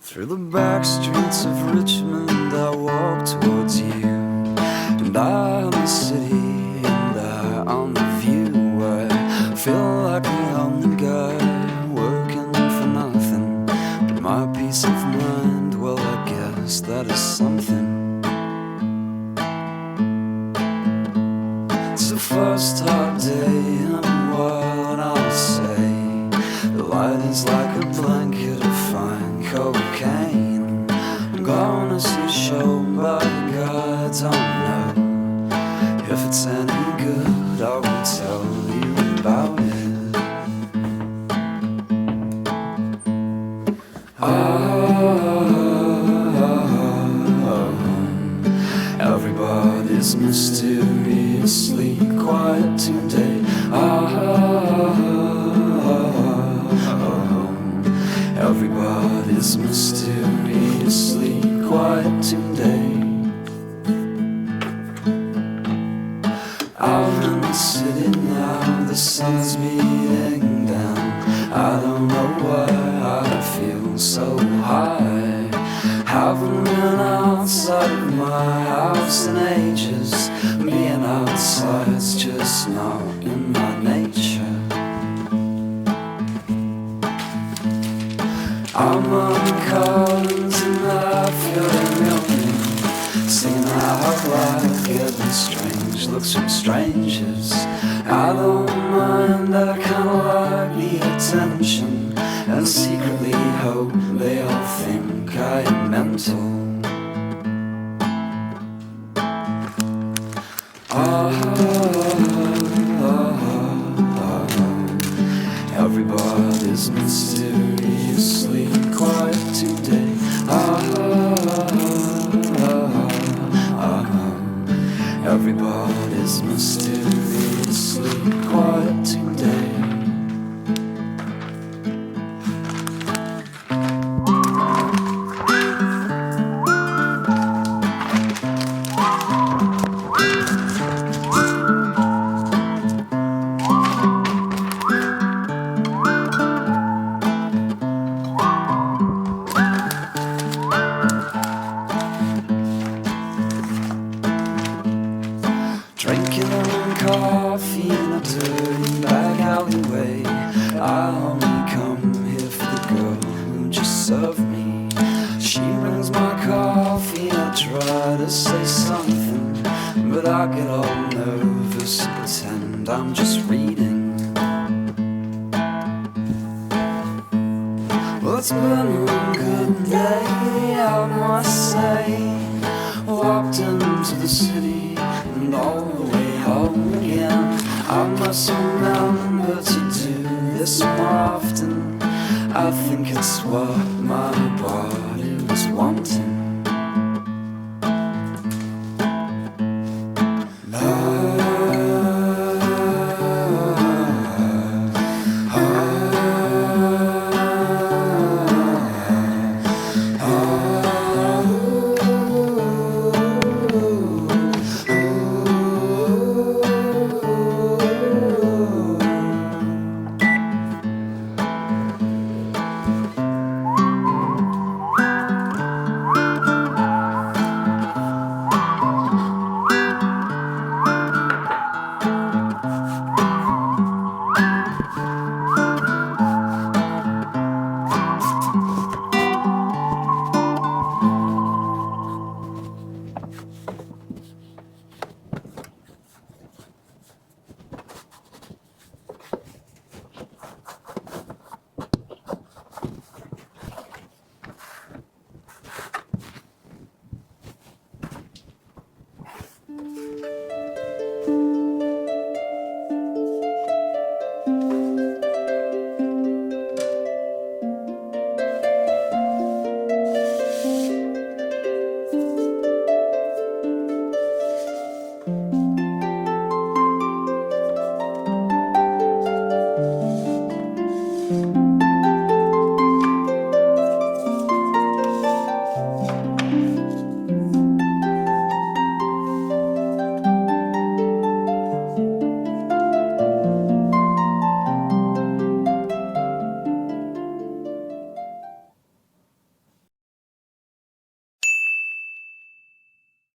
Through the back streets of Richmond I walk towards you, and I on the city and I on the view. I feel like the only guy working for nothing, but my peace of mind, well I guess that is something. It's the first hot day in a while, and I'll say the light is like a blanket of fine cocaine. I'm gonna see a show, but God, I don't know if it's any good. I will tell you about it. Everybody's mysteriously quiet today. Everybody's mysteriously quiet today. Out in the city now, the sun's beating down. I don't know why I feel so high. Haven't been outside of my house in ages. Being outside's just not in my nature. I'm on the curtains and I feel them milking, singing out loud, getting strange looks from strangers. I don't mind, I kinda like the attention, and secretly hope they all think I am mental. serve me. She brings my coffee, I try to say something, but I get all nervous and pretend I'm just reading. Well, it's been a good day, I must say. Walked into the city and all the way home again. I must remember to do this more often. I think it's what my body was wanting.